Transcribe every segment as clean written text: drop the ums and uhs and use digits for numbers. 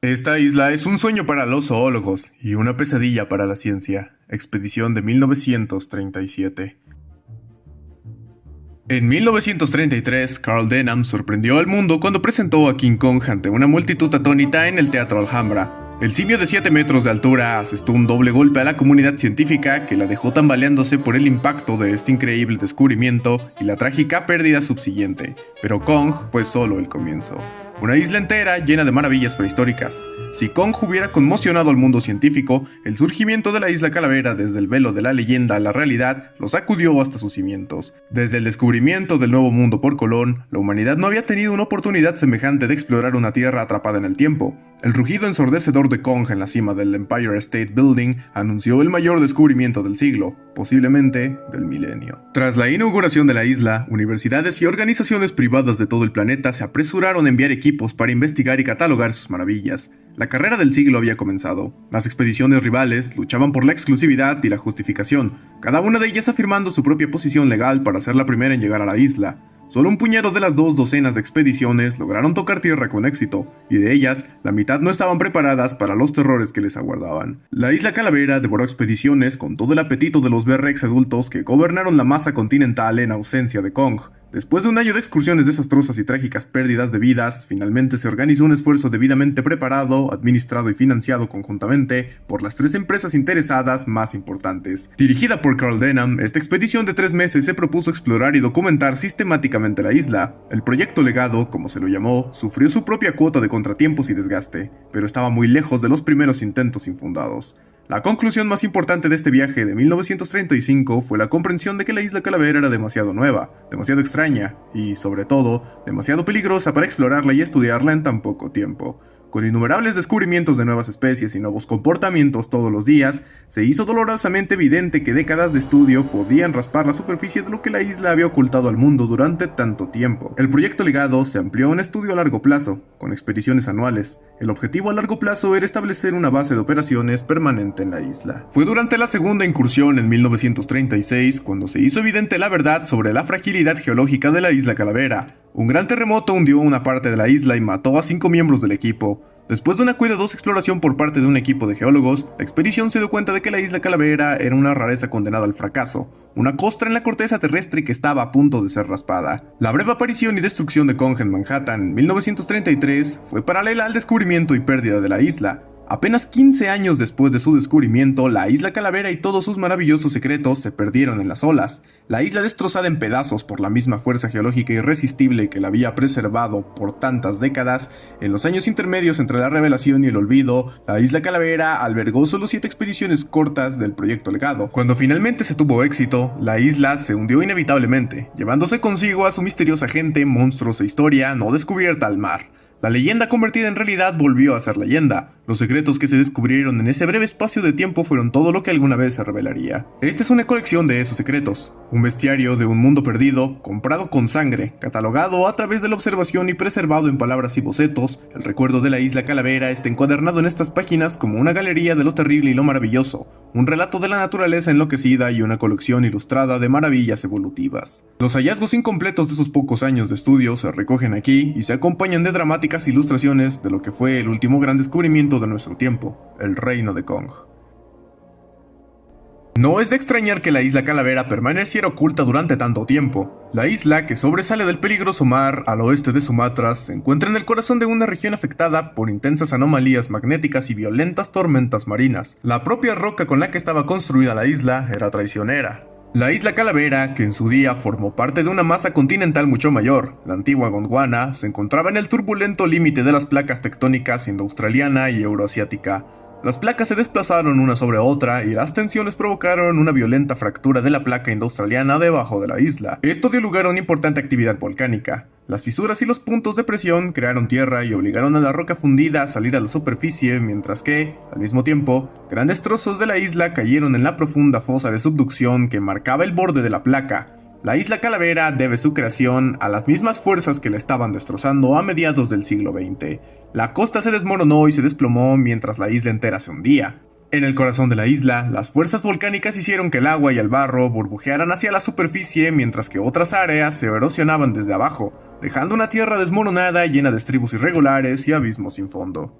Esta isla es un sueño para los zoólogos y una pesadilla para la ciencia. Expedición de 1937. En 1933, Carl Denham sorprendió al mundo cuando presentó a King Kong ante una multitud atónita en el Teatro Alhambra. El simio de 7 metros de altura asestó un doble golpe a la comunidad científica que la dejó tambaleándose por el impacto de este increíble descubrimiento y la trágica pérdida subsiguiente. Pero Kong fue solo el comienzo. Una isla entera llena de maravillas prehistóricas. Si Kong hubiera conmocionado al mundo científico, el surgimiento de la isla Calavera desde el velo de la leyenda a la realidad lo sacudió hasta sus cimientos. Desde el descubrimiento del Nuevo Mundo por Colón, la humanidad no había tenido una oportunidad semejante de explorar una tierra atrapada en el tiempo. El rugido ensordecedor de Kong en la cima del Empire State Building anunció el mayor descubrimiento del siglo, posiblemente del milenio. Tras la inauguración de la isla, universidades y organizaciones privadas de todo el planeta se apresuraron a enviar equipos para investigar y catalogar sus maravillas. La carrera del siglo había comenzado. Las expediciones rivales luchaban por la exclusividad y la justificación, cada una de ellas afirmando su propia posición legal para ser la primera en llegar a la isla. Solo un puñado de las 2 docenas de expediciones lograron tocar tierra con éxito, y de ellas, la mitad no estaban preparadas para los terrores que les aguardaban. La isla Calavera devoró expediciones con todo el apetito de los berrex adultos que gobernaron la masa continental en ausencia de Kong. Después de un año de excursiones desastrosas y trágicas pérdidas de vidas, finalmente se organizó un esfuerzo debidamente preparado, administrado y financiado conjuntamente por las 3 empresas interesadas más importantes. Dirigida por Carl Denham, esta expedición de 3 meses se propuso explorar y documentar sistemáticamente la isla. El proyecto Legado, como se lo llamó, sufrió su propia cuota de contratiempos y desgaste, pero estaba muy lejos de los primeros intentos infundados. La conclusión más importante de este viaje de 1935 fue la comprensión de que la isla Calavera era demasiado nueva, demasiado extraña y, sobre todo, demasiado peligrosa para explorarla y estudiarla en tan poco tiempo. Con innumerables descubrimientos de nuevas especies y nuevos comportamientos todos los días, se hizo dolorosamente evidente que décadas de estudio podían raspar la superficie de lo que la isla había ocultado al mundo durante tanto tiempo. El proyecto Legado se amplió a un estudio a largo plazo, con expediciones anuales. El objetivo a largo plazo era establecer una base de operaciones permanente en la isla. Fue durante la segunda incursión en 1936 cuando se hizo evidente la verdad sobre la fragilidad geológica de la isla Calavera. Un gran terremoto hundió una parte de la isla y mató a 5 miembros del equipo. Después de una cuidadosa exploración por parte de un equipo de geólogos, la expedición se dio cuenta de que la isla Calavera era una rareza condenada al fracaso, una costra en la corteza terrestre que estaba a punto de ser raspada. La breve aparición y destrucción de Kong en Manhattan en 1933 fue paralela al descubrimiento y pérdida de la isla. Apenas 15 años después de su descubrimiento, la isla Calavera y todos sus maravillosos secretos se perdieron en las olas. La isla destrozada en pedazos por la misma fuerza geológica irresistible que la había preservado por tantas décadas, en los años intermedios entre la revelación y el olvido, la isla Calavera albergó solo 7 expediciones cortas del proyecto Legado. Cuando finalmente se tuvo éxito, la isla se hundió inevitablemente, llevándose consigo a su misteriosa gente, monstruos e historia no descubierta al mar. La leyenda convertida en realidad volvió a ser leyenda. Los secretos que se descubrieron en ese breve espacio de tiempo fueron todo lo que alguna vez se revelaría. Esta es una colección de esos secretos, un bestiario de un mundo perdido, comprado con sangre, catalogado a través de la observación y preservado en palabras y bocetos. El recuerdo de la isla Calavera está encuadernado en estas páginas como una galería de lo terrible y lo maravilloso, un relato de la naturaleza enloquecida y una colección ilustrada de maravillas evolutivas. Los hallazgos incompletos de esos pocos años de estudio se recogen aquí y se acompañan de dramáticas ilustraciones de lo que fue el último gran descubrimiento de nuestro tiempo, el reino de Kong. No es de extrañar que la isla Calavera permaneciera oculta durante tanto tiempo. La isla, que sobresale del peligroso mar al oeste de Sumatra, se encuentra en el corazón de una región afectada por intensas anomalías magnéticas y violentas tormentas marinas. La propia roca con la que estaba construida la isla era traicionera. La isla Calavera, que en su día formó parte de una masa continental mucho mayor, la antigua Gondwana, se encontraba en el turbulento límite de las placas tectónicas indoaustraliana y euroasiática. Las placas se desplazaron una sobre otra y las tensiones provocaron una violenta fractura de la placa indoaustraliana debajo de la isla. Esto dio lugar a una importante actividad volcánica. Las fisuras y los puntos de presión crearon tierra y obligaron a la roca fundida a salir a la superficie, mientras que, al mismo tiempo, grandes trozos de la isla cayeron en la profunda fosa de subducción que marcaba el borde de la placa. La isla Calavera debe su creación a las mismas fuerzas que la estaban destrozando a mediados del siglo XX. La costa se desmoronó y se desplomó mientras la isla entera se hundía. En el corazón de la isla, las fuerzas volcánicas hicieron que el agua y el barro burbujearan hacia la superficie mientras que otras áreas se erosionaban desde abajo, dejando una tierra desmoronada llena de estribos irregulares y abismos sin fondo.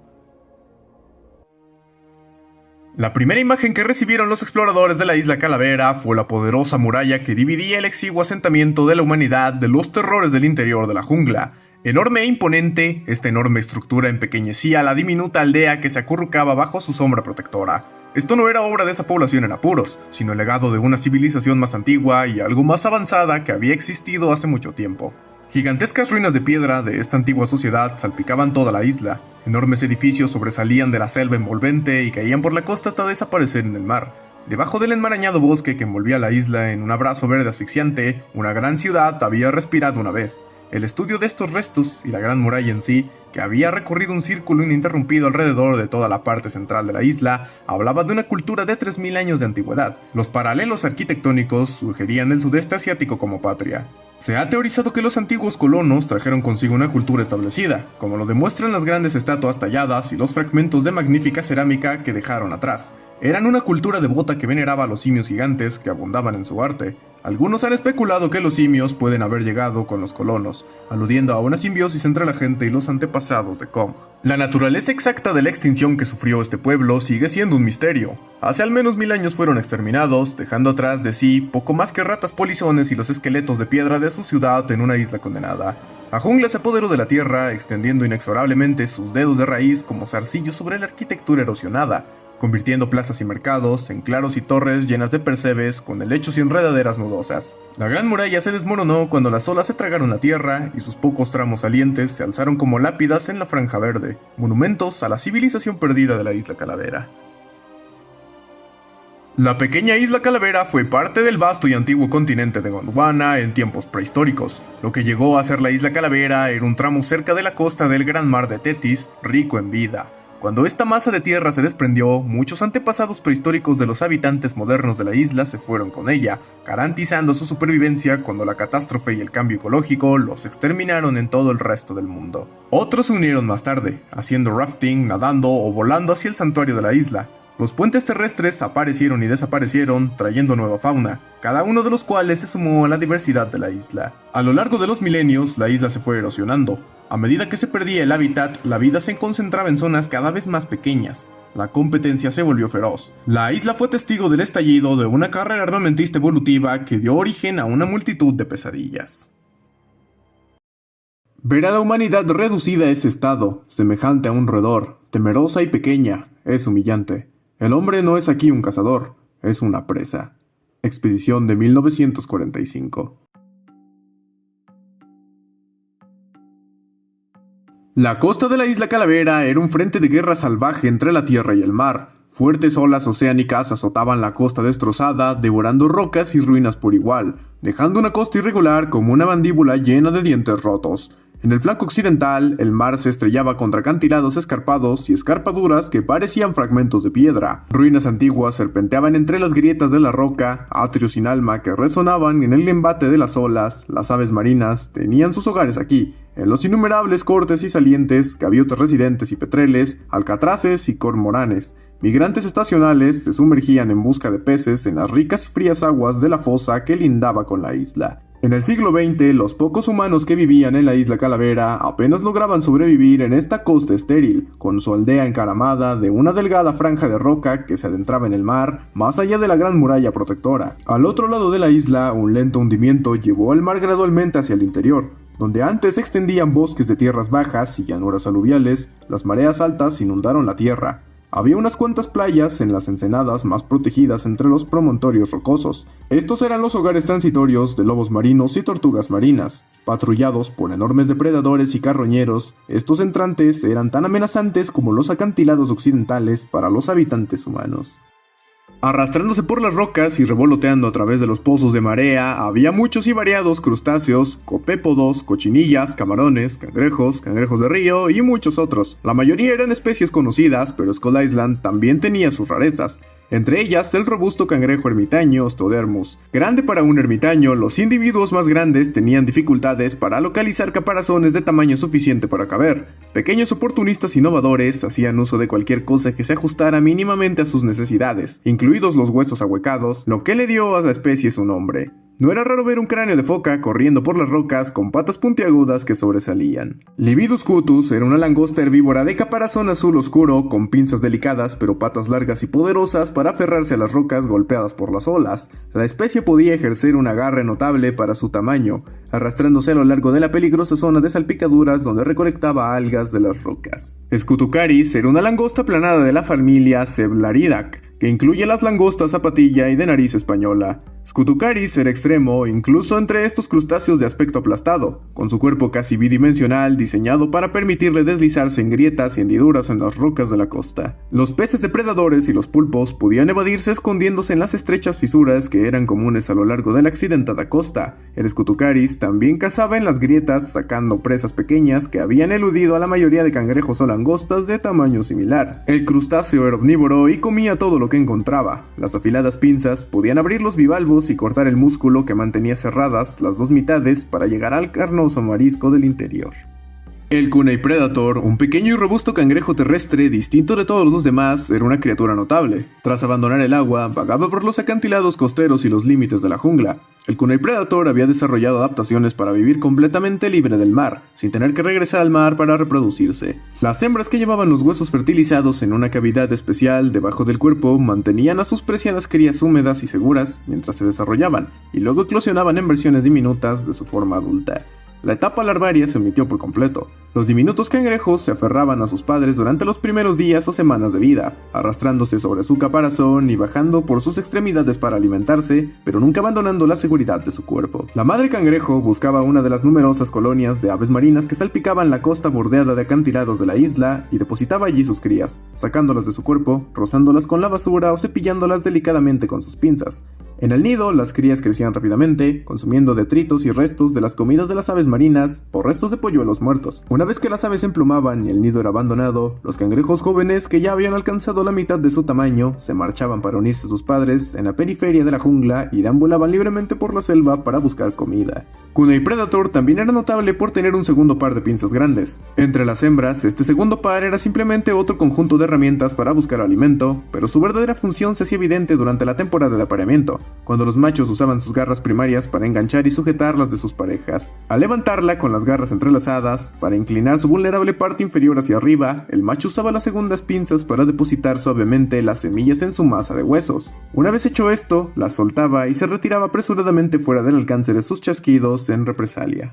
La primera imagen que recibieron los exploradores de la isla Calavera fue la poderosa muralla que dividía el exiguo asentamiento de la humanidad de los terrores del interior de la jungla. Enorme e imponente, esta enorme estructura empequeñecía a la diminuta aldea que se acurrucaba bajo su sombra protectora. Esto no era obra de esa población en apuros, sino el legado de una civilización más antigua y algo más avanzada que había existido hace mucho tiempo. Gigantescas ruinas de piedra de esta antigua sociedad salpicaban toda la isla. Enormes edificios sobresalían de la selva envolvente y caían por la costa hasta desaparecer en el mar. Debajo del enmarañado bosque que envolvía la isla en un abrazo verde asfixiante, una gran ciudad había respirado una vez. El estudio de estos restos y la gran muralla en sí, que había recorrido un círculo ininterrumpido alrededor de toda la parte central de la isla, hablaba de una cultura de 3000 años de antigüedad. Los paralelos arquitectónicos sugerían el sudeste asiático como patria. Se ha teorizado que los antiguos colonos trajeron consigo una cultura establecida, como lo demuestran las grandes estatuas talladas y los fragmentos de magnífica cerámica que dejaron atrás. Eran una cultura devota que veneraba a los simios gigantes que abundaban en su arte. Algunos han especulado que los simios pueden haber llegado con los colonos, aludiendo a una simbiosis entre la gente y los antepasados de Kong. La naturaleza exacta de la extinción que sufrió este pueblo sigue siendo un misterio. Hace al menos 1000 años fueron exterminados, dejando atrás de sí poco más que ratas polizones y los esqueletos de piedra de su ciudad en una isla condenada. La jungla se apoderó de la tierra, extendiendo inexorablemente sus dedos de raíz como zarcillos sobre la arquitectura erosionada, convirtiendo plazas y mercados en claros y torres llenas de percebes con helechos y enredaderas nudosas. La gran muralla se desmoronó cuando las olas se tragaron la tierra y sus pocos tramos salientes se alzaron como lápidas en la franja verde, monumentos a la civilización perdida de la isla Calavera. La pequeña isla Calavera fue parte del vasto y antiguo continente de Gondwana en tiempos prehistóricos. Lo que llegó a ser la isla Calavera era un tramo cerca de la costa del gran mar de Tetis, rico en vida. Cuando esta masa de tierra se desprendió, muchos antepasados prehistóricos de los habitantes modernos de la isla se fueron con ella, garantizando su supervivencia cuando la catástrofe y el cambio ecológico los exterminaron en todo el resto del mundo. Otros se unieron más tarde, haciendo rafting, nadando o volando hacia el santuario de la isla. Los puentes terrestres aparecieron y desaparecieron, trayendo nueva fauna, cada uno de los cuales se sumó a la diversidad de la isla. A lo largo de los milenios, la isla se fue erosionando. A medida que se perdía el hábitat, la vida se concentraba en zonas cada vez más pequeñas. La competencia se volvió feroz. La isla fue testigo del estallido de una carrera armamentista evolutiva que dio origen a una multitud de pesadillas. Ver a la humanidad reducida a ese estado, semejante a un roedor, temerosa y pequeña, es humillante. El hombre no es aquí un cazador, es una presa. Expedición de 1945. La costa de la isla Calavera era un frente de guerra salvaje entre la tierra y el mar. Fuertes olas oceánicas azotaban la costa destrozada, devorando rocas y ruinas por igual, dejando una costa irregular como una mandíbula llena de dientes rotos. En el flanco occidental, el mar se estrellaba contra acantilados escarpados y escarpaduras que parecían fragmentos de piedra. Ruinas antiguas serpenteaban entre las grietas de la roca, atrios sin alma que resonaban en el embate de las olas. Las aves marinas tenían sus hogares aquí, en los innumerables cortes y salientes, gaviotas residentes y petreles, alcatraces y cormoranes. Migrantes estacionales se sumergían en busca de peces en las ricas y frías aguas de la fosa que lindaba con la isla. En el siglo XX, los pocos humanos que vivían en la isla Calavera apenas lograban sobrevivir en esta costa estéril, con su aldea encaramada de una delgada franja de roca que se adentraba en el mar, más allá de la gran muralla protectora. Al otro lado de la isla, un lento hundimiento llevó al mar gradualmente hacia el interior. Donde antes se extendían bosques de tierras bajas y llanuras aluviales, las mareas altas inundaron la tierra. Había unas cuantas playas en las ensenadas más protegidas entre los promontorios rocosos. Estos eran los hogares transitorios de lobos marinos y tortugas marinas. Patrullados por enormes depredadores y carroñeros, estos entrantes eran tan amenazantes como los acantilados occidentales para los habitantes humanos. Arrastrándose por las rocas y revoloteando a través de los pozos de marea, había muchos y variados crustáceos, copépodos, cochinillas, camarones, cangrejos de río y muchos otros. La mayoría eran especies conocidas, pero Skull Island también tenía sus rarezas. Entre ellas, el robusto cangrejo ermitaño Ostodermus. Grande para un ermitaño, los individuos más grandes tenían dificultades para localizar caparazones de tamaño suficiente para caber. Pequeños oportunistas innovadores hacían uso de cualquier cosa que se ajustara mínimamente a sus necesidades, incluidos los huesos ahuecados, lo que le dio a la especie su nombre. No era raro ver un cráneo de foca corriendo por las rocas con patas puntiagudas que sobresalían. Lividus cutus era una langosta herbívora de caparazón azul oscuro con pinzas delicadas pero patas largas y poderosas para aferrarse a las rocas golpeadas por las olas. La especie podía ejercer un agarre notable para su tamaño, arrastrándose a lo largo de la peligrosa zona de salpicaduras donde recolectaba algas de las rocas. Scutucaris era una langosta aplanada de la familia Ceblaridae, que incluye las langostas zapatilla y de nariz española. Scutucaris era extremo incluso entre estos crustáceos de aspecto aplastado, con su cuerpo casi bidimensional diseñado para permitirle deslizarse en grietas y hendiduras en las rocas de la costa. Los peces depredadores y los pulpos podían evadirse escondiéndose en las estrechas fisuras que eran comunes a lo largo de la accidentada costa. El Scutucaris también cazaba en las grietas sacando presas pequeñas que habían eludido a la mayoría de cangrejos o langostas de tamaño similar. El crustáceo era omnívoro y comía todo lo que encontraba. Las afiladas pinzas podían abrir los bivalvos y cortar el músculo que mantenía cerradas las dos mitades para llegar al carnoso marisco del interior. El Cunei Predator, un pequeño y robusto cangrejo terrestre distinto de todos los demás, era una criatura notable. Tras abandonar el agua, vagaba por los acantilados costeros y los límites de la jungla. El Cunei Predator había desarrollado adaptaciones para vivir completamente libre del mar, sin tener que regresar al mar para reproducirse. Las hembras que llevaban los huesos fertilizados en una cavidad especial debajo del cuerpo mantenían a sus preciadas crías húmedas y seguras mientras se desarrollaban, y luego eclosionaban en versiones diminutas de su forma adulta. La etapa larvaria se omitió por completo. Los diminutos cangrejos se aferraban a sus padres durante los primeros días o semanas de vida, arrastrándose sobre su caparazón y bajando por sus extremidades para alimentarse, pero nunca abandonando la seguridad de su cuerpo. La madre cangrejo buscaba una de las numerosas colonias de aves marinas que salpicaban la costa bordeada de acantilados de la isla y depositaba allí sus crías, sacándolas de su cuerpo, rozándolas con la basura o cepillándolas delicadamente con sus pinzas. En el nido, las crías crecían rápidamente, consumiendo detritos y restos de las comidas de las aves marinas o restos de polluelos muertos. Una vez que las aves se emplumaban y el nido era abandonado, los cangrejos jóvenes que ya habían alcanzado la mitad de su tamaño se marchaban para unirse a sus padres en la periferia de la jungla y deambulaban libremente por la selva para buscar comida. Cunei Predator también era notable por tener un segundo par de pinzas grandes. Entre las hembras, este segundo par era simplemente otro conjunto de herramientas para buscar alimento, pero su verdadera función se hacía evidente durante la temporada de apareamiento, cuando los machos usaban sus garras primarias para enganchar y sujetar las de sus parejas. Al levantarla con las garras entrelazadas, para inclinar su vulnerable parte inferior hacia arriba, el macho usaba las segundas pinzas para depositar suavemente las semillas en su masa de huesos. Una vez hecho esto, las soltaba y se retiraba apresuradamente fuera del alcance de sus chasquidos en represalia.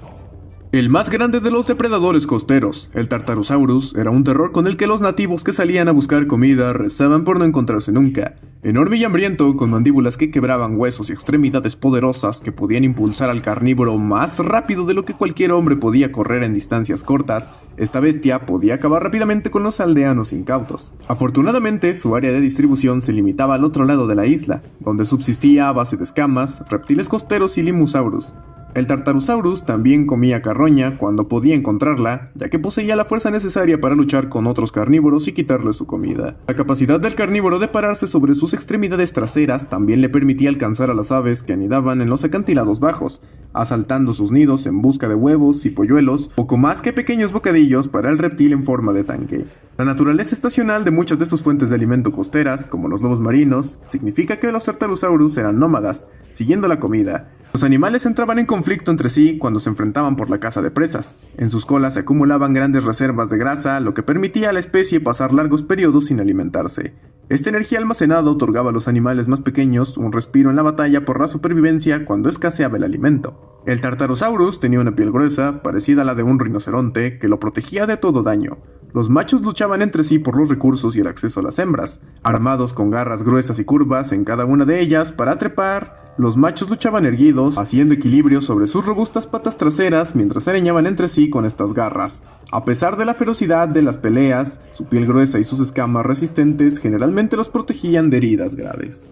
El más grande de los depredadores costeros, el Tartarosaurus, era un terror con el que los nativos que salían a buscar comida rezaban por no encontrarse nunca. Enorme y hambriento, con mandíbulas que quebraban huesos y extremidades poderosas que podían impulsar al carnívoro más rápido de lo que cualquier hombre podía correr en distancias cortas, esta bestia podía acabar rápidamente con los aldeanos incautos. Afortunadamente, su área de distribución se limitaba al otro lado de la isla, donde subsistía a base de escamas, reptiles costeros y Limusaurus. El Tartarosaurus también comía carroña cuando podía encontrarla, ya que poseía la fuerza necesaria para luchar con otros carnívoros y quitarles su comida. La capacidad del carnívoro de pararse sobre sus extremidades traseras también le permitía alcanzar a las aves que anidaban en los acantilados bajos, asaltando sus nidos en busca de huevos y polluelos, poco más que pequeños bocadillos para el reptil en forma de tanque. La naturaleza estacional de muchas de sus fuentes de alimento costeras, como los lobos marinos, significa que los Tartarosaurus eran nómadas, siguiendo la comida. Los animales entraban en conflicto entre sí cuando se enfrentaban por la caza de presas. En sus colas se acumulaban grandes reservas de grasa, lo que permitía a la especie pasar largos periodos sin alimentarse. Esta energía almacenada otorgaba a los animales más pequeños un respiro en la batalla por la supervivencia cuando escaseaba el alimento. El Tartarosaurus tenía una piel gruesa, parecida a la de un rinoceronte, que lo protegía de todo daño. Los machos luchaban entre sí por los recursos y el acceso a las hembras, armados con garras gruesas y curvas en cada una de ellas para trepar. Los machos luchaban erguidos, haciendo equilibrio sobre sus robustas patas traseras mientras se arañaban entre sí con estas garras. A pesar de la ferocidad de las peleas, su piel gruesa y sus escamas resistentes generalmente los protegían de heridas graves.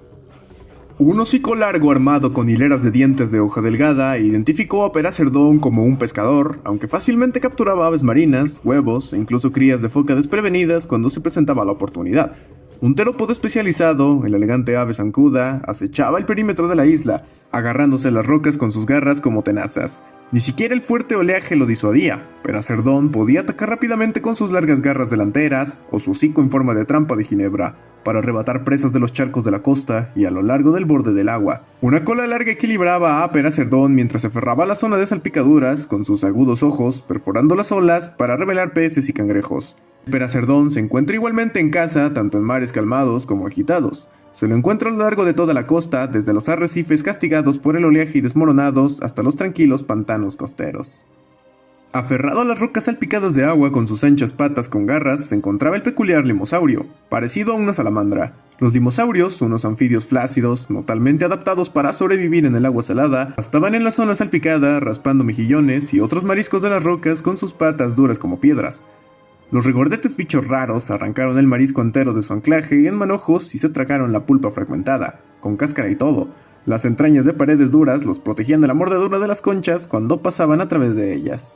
Un hocico largo armado con hileras de dientes de hoja delgada identificó a Peracerdón como un pescador, aunque fácilmente capturaba aves marinas, huevos e incluso crías de foca desprevenidas cuando se presentaba la oportunidad. Un terópodo especializado, el elegante ave zancuda, acechaba el perímetro de la isla, agarrándose a las rocas con sus garras como tenazas. Ni siquiera el fuerte oleaje lo disuadía. Peracerdón podía atacar rápidamente con sus largas garras delanteras o su hocico en forma de trampa de ginebra para arrebatar presas de los charcos de la costa y a lo largo del borde del agua. Una cola larga equilibraba a Peracerdón mientras se aferraba a la zona de salpicaduras con sus agudos ojos perforando las olas para revelar peces y cangrejos. Peracerdón se encuentra igualmente en caza tanto en mares calmados como agitados. Se lo encuentra a lo largo de toda la costa, desde los arrecifes castigados por el oleaje y desmoronados hasta los tranquilos pantanos costeros. Aferrado a las rocas salpicadas de agua con sus anchas patas con garras, se encontraba el peculiar limosaurio, parecido a una salamandra. Los dimosaurios, unos anfibios flácidos, totalmente adaptados para sobrevivir en el agua salada, estaban en la zona salpicada, raspando mejillones y otros mariscos de las rocas con sus patas duras como piedras. Los regordetes bichos raros arrancaron el marisco entero de su anclaje en manojos y se tragaron la pulpa fragmentada, con cáscara y todo. Las entrañas de paredes duras los protegían de la mordedura de las conchas cuando pasaban a través de ellas.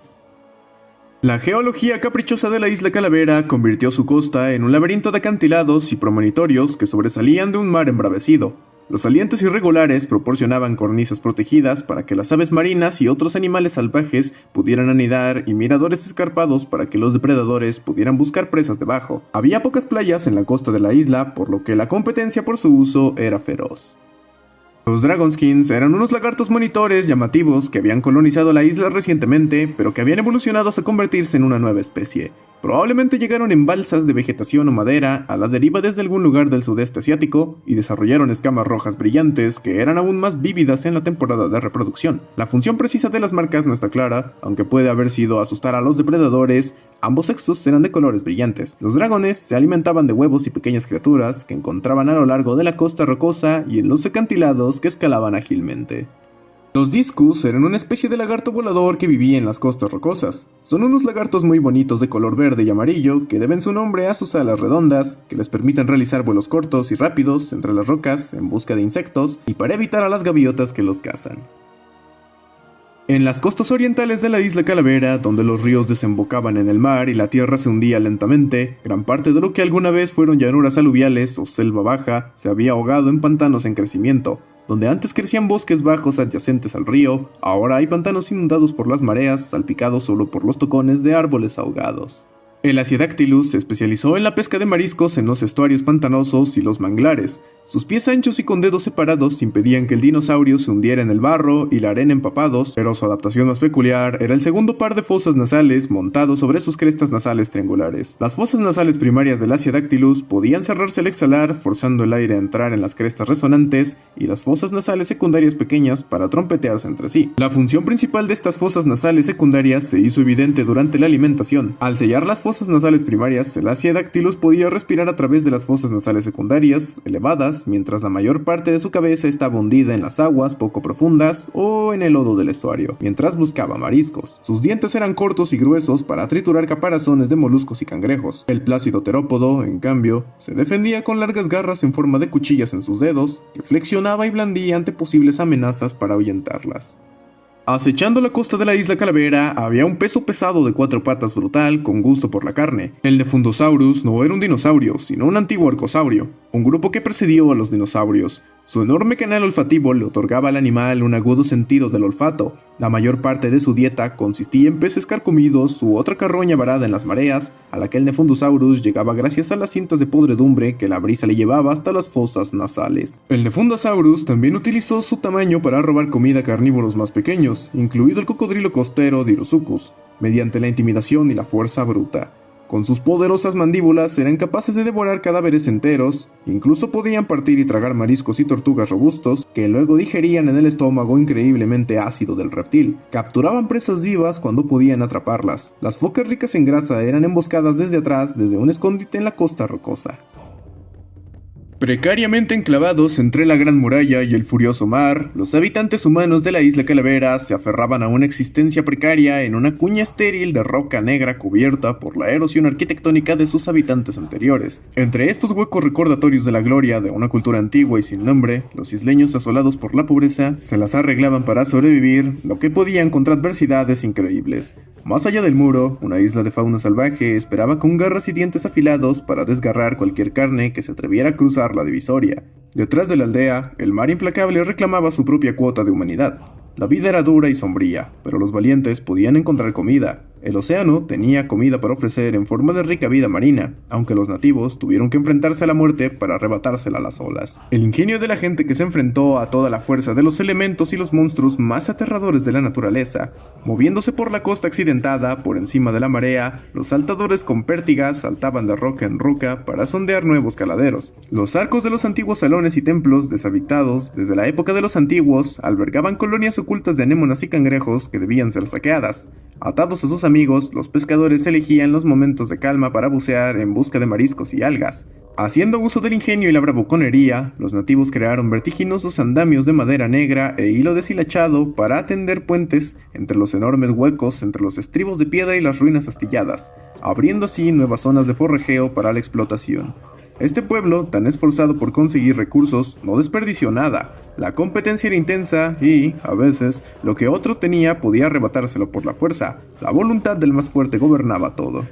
La geología caprichosa de la isla Calavera convirtió su costa en un laberinto de acantilados y premonitorios que sobresalían de un mar embravecido. Los salientes irregulares proporcionaban cornisas protegidas para que las aves marinas y otros animales salvajes pudieran anidar y miradores escarpados para que los depredadores pudieran buscar presas debajo. Había pocas playas en la costa de la isla, por lo que la competencia por su uso era feroz. Los Dragonskins eran unos lagartos monitores llamativos que habían colonizado la isla recientemente, pero que habían evolucionado hasta convertirse en una nueva especie. Probablemente llegaron en balsas de vegetación o madera a la deriva desde algún lugar del sudeste asiático y desarrollaron escamas rojas brillantes que eran aún más vívidas en la temporada de reproducción. La función precisa de las marcas no está clara, aunque puede haber sido asustar a los depredadores. Ambos sexos eran de colores brillantes. Los dragones se alimentaban de huevos y pequeñas criaturas que encontraban a lo largo de la costa rocosa y en los acantilados que escalaban ágilmente. Los discus eran una especie de lagarto volador que vivía en las costas rocosas. Son unos lagartos muy bonitos de color verde y amarillo que deben su nombre a sus alas redondas, que les permiten realizar vuelos cortos y rápidos entre las rocas en busca de insectos y para evitar a las gaviotas que los cazan. En las costas orientales de la isla Calavera, donde los ríos desembocaban en el mar y la tierra se hundía lentamente, gran parte de lo que alguna vez fueron llanuras aluviales o selva baja se había ahogado en pantanos en crecimiento. Donde antes crecían bosques bajos adyacentes al río, ahora hay pantanos inundados por las mareas, salpicados solo por los tocones de árboles ahogados. El Aciedactylus se especializó en la pesca de mariscos en los estuarios pantanosos y los manglares. Sus pies anchos y con dedos separados impedían que el dinosaurio se hundiera en el barro y la arena empapados, pero su adaptación más peculiar era el segundo par de fosas nasales montados sobre sus crestas nasales triangulares. Las fosas nasales primarias del Aciedactylus podían cerrarse al exhalar, forzando el aire a entrar en las crestas resonantes, y las fosas nasales secundarias pequeñas para trompetearse entre sí. La función principal de estas fosas nasales secundarias se hizo evidente durante la alimentación. Al sellar las fosas nasales primarias, el Aciedactylus podía respirar a través de las fosas nasales secundarias, elevadas, mientras la mayor parte de su cabeza estaba hundida en las aguas poco profundas o en el lodo del estuario, mientras buscaba mariscos. Sus dientes eran cortos y gruesos para triturar caparazones de moluscos y cangrejos. El plácido terópodo, en cambio, se defendía con largas garras en forma de cuchillas en sus dedos, que flexionaba y blandía ante posibles amenazas para ahuyentarlas. Acechando la costa de la isla Calavera había un peso pesado de 4 patas brutal con gusto por la carne. El Nefundosaurus no era un dinosaurio, sino un antiguo arcosaurio, un grupo que precedió a los dinosaurios. Su enorme canal olfativo le otorgaba al animal un agudo sentido del olfato. La mayor parte de su dieta consistía en peces carcomidos u otra carroña varada en las mareas, a la que el Nefundosaurus llegaba gracias a las cintas de podredumbre que la brisa le llevaba hasta las fosas nasales. El Nefundosaurus también utilizó su tamaño para robar comida a carnívoros más pequeños, incluido el cocodrilo costero Dirosuchus, mediante la intimidación y la fuerza bruta. Con sus poderosas mandíbulas eran capaces de devorar cadáveres enteros, incluso podían partir y tragar mariscos y tortugas robustos que luego digerían en el estómago increíblemente ácido del reptil. Capturaban presas vivas cuando podían atraparlas. Las focas ricas en grasa eran emboscadas desde atrás desde un escondite en la costa rocosa. Precariamente enclavados entre la Gran Muralla y el furioso mar, los habitantes humanos de la isla Calavera se aferraban a una existencia precaria en una cuña estéril de roca negra cubierta por la erosión arquitectónica de sus habitantes anteriores. Entre estos huecos recordatorios de la gloria de una cultura antigua y sin nombre, los isleños asolados por la pobreza se las arreglaban para sobrevivir lo que podían contra adversidades increíbles. Más allá del muro, una isla de fauna salvaje esperaba con garras y dientes afilados para desgarrar cualquier carne que se atreviera a cruzar la divisoria. Detrás de la aldea, el mar implacable reclamaba su propia cuota de humanidad. La vida era dura y sombría, pero los valientes podían encontrar comida. El océano tenía comida para ofrecer en forma de rica vida marina, aunque los nativos tuvieron que enfrentarse a la muerte para arrebatársela a las olas. El ingenio de la gente que se enfrentó a toda la fuerza de los elementos y los monstruos más aterradores de la naturaleza. Moviéndose por la costa accidentada, por encima de la marea, los saltadores con pértigas saltaban de roca en roca para sondear nuevos caladeros. Los arcos de los antiguos salones y templos deshabitados desde la época de los antiguos albergaban colonias ocultas de anémonas y cangrejos que debían ser saqueadas. Atados a sus amigos, los pescadores elegían los momentos de calma para bucear en busca de mariscos y algas. Haciendo uso del ingenio y la bravuconería, los nativos crearon vertiginosos andamios de madera negra e hilo deshilachado para atender puentes entre los enormes huecos entre los estribos de piedra y las ruinas astilladas, abriendo así nuevas zonas de forrajeo para la explotación. Este pueblo, tan esforzado por conseguir recursos, no desperdició nada. La competencia era intensa y, a veces, lo que otro tenía podía arrebatárselo por la fuerza. La voluntad del más fuerte gobernaba todo.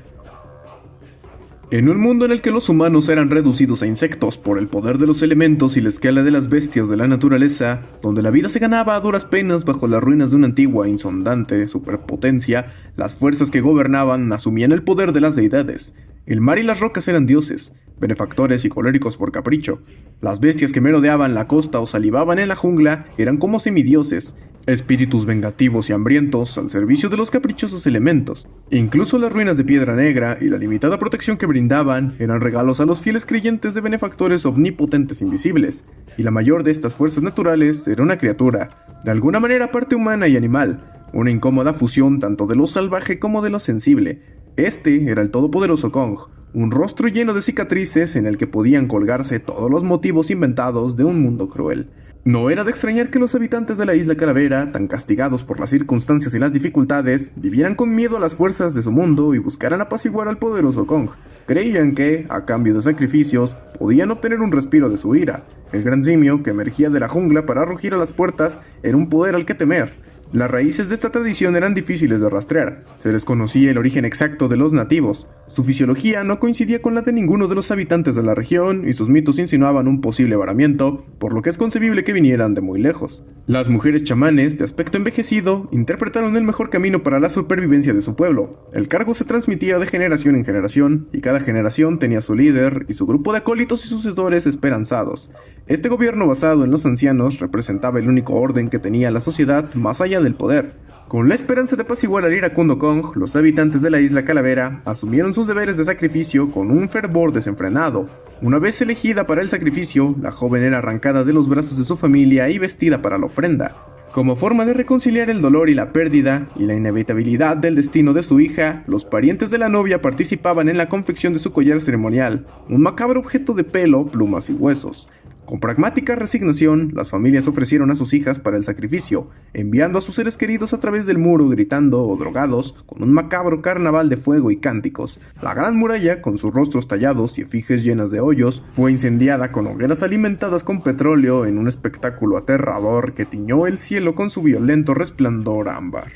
En un mundo en el que los humanos eran reducidos a insectos por el poder de los elementos y la escala de las bestias de la naturaleza, donde la vida se ganaba a duras penas bajo las ruinas de una antigua e insondante superpotencia, las fuerzas que gobernaban asumían el poder de las deidades. El mar y las rocas eran dioses, benefactores y coléricos por capricho. Las bestias que merodeaban la costa o salivaban en la jungla eran como semidioses, espíritus vengativos y hambrientos al servicio de los caprichosos elementos. Incluso las ruinas de piedra negra y la limitada protección que brindaban eran regalos a los fieles creyentes de benefactores omnipotentes invisibles, y la mayor de estas fuerzas naturales era una criatura, de alguna manera parte humana y animal, una incómoda fusión tanto de lo salvaje como de lo sensible. Este era el todopoderoso Kong, un rostro lleno de cicatrices en el que podían colgarse todos los motivos inventados de un mundo cruel. No era de extrañar que los habitantes de la isla Calavera, tan castigados por las circunstancias y las dificultades, vivieran con miedo a las fuerzas de su mundo y buscaran apaciguar al poderoso Kong. Creían que, a cambio de sacrificios, podían obtener un respiro de su ira. El gran simio, que emergía de la jungla para rugir a las puertas, era un poder al que temer. Las raíces de esta tradición eran difíciles de rastrear, se desconocía el origen exacto de los nativos, su fisiología no coincidía con la de ninguno de los habitantes de la región y sus mitos insinuaban un posible varamiento, por lo que es concebible que vinieran de muy lejos. Las mujeres chamanes, de aspecto envejecido, interpretaron el mejor camino para la supervivencia de su pueblo. El cargo se transmitía de generación en generación, y cada generación tenía su líder y su grupo de acólitos y sucesores esperanzados. Este gobierno basado en los ancianos representaba el único orden que tenía la sociedad más allá del poder. Con la esperanza de apaciguar al iracundo Kong, los habitantes de la isla Calavera asumieron sus deberes de sacrificio con un fervor desenfrenado. Una vez elegida para el sacrificio, la joven era arrancada de los brazos de su familia y vestida para la ofrenda. Como forma de reconciliar el dolor y la pérdida, y la inevitabilidad del destino de su hija, los parientes de la novia participaban en la confección de su collar ceremonial, un macabro objeto de pelo, plumas y huesos. Con pragmática resignación, las familias ofrecieron a sus hijas para el sacrificio, enviando a sus seres queridos a través del muro gritando o drogados con un macabro carnaval de fuego y cánticos. La gran muralla, con sus rostros tallados y efigies llenas de hoyos, fue incendiada con hogueras alimentadas con petróleo en un espectáculo aterrador que tiñó el cielo con su violento resplandor ámbar.